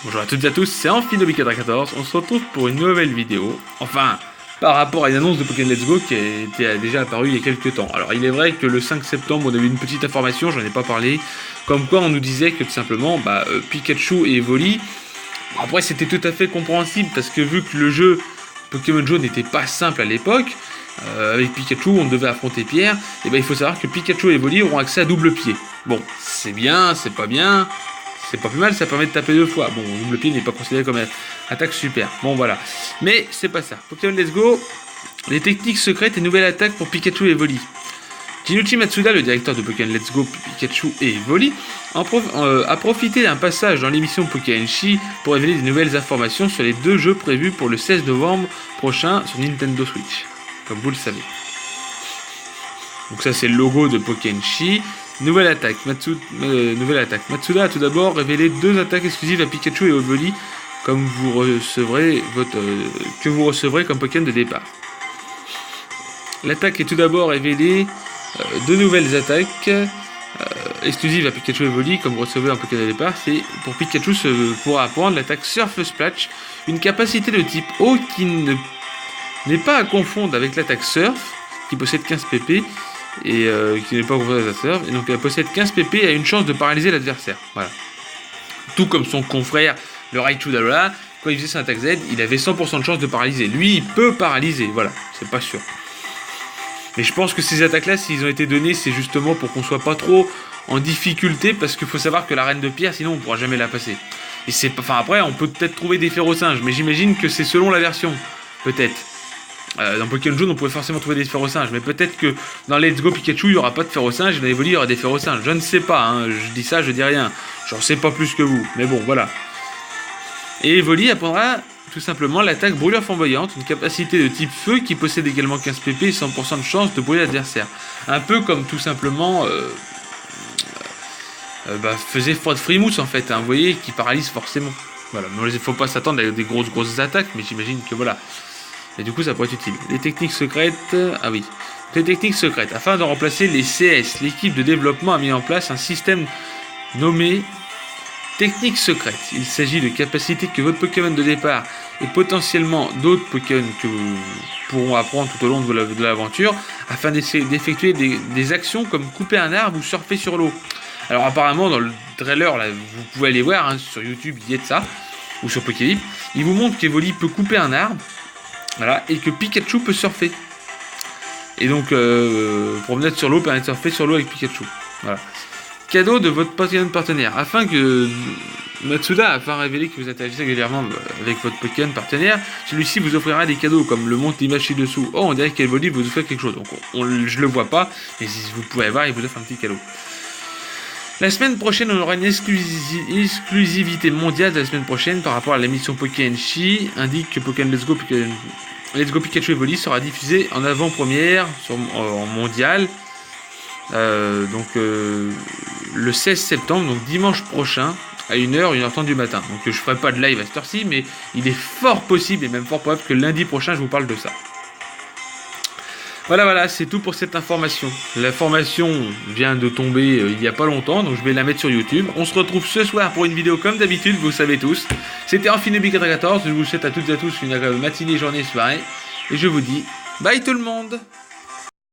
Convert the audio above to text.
Bonjour à toutes et à tous, c'est Amphinobi94, on se retrouve pour une nouvelle vidéo, enfin, par rapport à une annonce de Pokémon Let's Go qui était déjà apparue il y a quelques temps. Alors il est vrai que le 5 septembre on a eu une petite information, j'en ai pas parlé, comme quoi on nous disait que tout simplement, Pikachu et Evoli, après c'était tout à fait compréhensible, parce que vu que le jeu Pokémon Jaune n'était pas simple à l'époque, avec Pikachu on devait affronter Pierre, et il faut savoir que Pikachu et Evoli auront accès à double pied. Bon, c'est bien, c'est pas bien... C'est pas plus mal, ça permet de taper deux fois. Bon, double pied n'est pas considéré comme attaque super. Bon, voilà. Mais c'est pas ça. Pokémon Let's Go, les techniques secrètes et nouvelles attaques pour Pikachu et Evoli. Junichi Matsuda, le directeur de Pokémon Let's Go, Pikachu et Evoli, a profité d'un passage dans l'émission Pokéenchi pour révéler des nouvelles informations sur les deux jeux prévus pour le 16 novembre prochain sur Nintendo Switch. Comme vous le savez. Donc ça, c'est le logo de Pokéenchi. Nouvelle attaque. Matsuda a tout d'abord révélé deux attaques exclusives à Pikachu et Evoli que vous recevrez comme Pokémon de départ. L'attaque est tout d'abord révélée deux nouvelles attaques exclusives à Pikachu et Evoli comme vous recevrez en Pokémon de départ. C'est pour Pikachu pourra apprendre l'attaque Surf Splash, une capacité de type eau qui n'est pas à confondre avec l'attaque Surf qui possède 15 pp. Et qui n'est pas confondue avec la Surf, et donc elle possède 15 pp et a une chance de paralyser l'adversaire. Voilà. Tout comme son confrère, le Raichu d'Alola, quand il faisait son attaque Z, il avait 100% de chance de paralyser. Lui, il peut paralyser, voilà, c'est pas sûr. Mais je pense que ces attaques-là, s'ils ont été donnés, c'est justement pour qu'on soit pas trop en difficulté, parce qu'il faut savoir que la Reine de Pierre, sinon on pourra jamais la passer. Et c'est, enfin après, on peut peut-être trouver des Ferrosinges, mais j'imagine que c'est selon la version, peut-être. Dans Pokémon Jaune, on pouvait forcément trouver des Ferrosinges, mais peut-être que dans Let's Go Pikachu, il n'y aura pas de Ferrosinges, et dans Evoli, il y aura des Ferrosinges. Je ne sais pas, hein. Je dis ça, je dis rien. J'en sais pas plus que vous, mais bon, voilà. Et Evoli apprendra tout simplement l'attaque Brûlure Flamboyante, une capacité de type feu qui possède également 15 pp et 100% de chance de brûler l'adversaire. Un peu comme tout simplement faisait Froid Frimousse en fait, hein, vous voyez, qui paralyse forcément. Voilà, mais il ne faut pas s'attendre à des grosses attaques, mais j'imagine que voilà. Et du coup, ça pourrait être utile. Les techniques secrètes... Ah oui. Les techniques secrètes. Afin de remplacer les CS, l'équipe de développement a mis en place un système nommé techniques secrètes. Il s'agit de capacités que votre Pokémon de départ et potentiellement d'autres Pokémon que vous pourront apprendre tout au long de l'aventure afin d'effectuer des actions comme couper un arbre ou surfer sur l'eau. Alors apparemment, dans le trailer, là, vous pouvez aller voir, hein, sur YouTube, il y a de ça, ou sur Pokélib, il vous montre qu'Evoli peut couper un arbre. Voilà, et que Pikachu peut surfer. Et donc, promenade sur l'eau permet de surfer sur l'eau avec Pikachu. Voilà. Cadeau de votre Pokémon partenaire. Afin que Matsuda a révélé que vous interagissez régulièrement avec votre Pokémon partenaire, celui-ci vous offrira des cadeaux, comme le montre l'image ci-dessous. Oh, on dirait qu'Evoli vous offre quelque chose. Donc, je le vois pas, mais si vous pouvez voir, il vous offre un petit cadeau. La semaine prochaine, on aura une exclusivité mondiale de la semaine prochaine par rapport à l'émission Pokéenchi, indique que Pokémon Let's Go Pikachu Evoli sera diffusé en avant-première en mondial, le 16 septembre, donc dimanche prochain, à 1h30 du matin. Donc je ferai pas de live à cette heure-ci, mais il est fort possible, et même fort probable, que lundi prochain, je vous parle de ça. Voilà, c'est tout pour cette information. L'information vient de tomber il n'y a pas longtemps, donc je vais la mettre sur YouTube. On se retrouve ce soir pour une vidéo comme d'habitude, vous savez tous. C'était Amphinobi94, je vous souhaite à toutes et à tous une agréable matinée, journée, soirée. Et je vous dis bye tout le monde!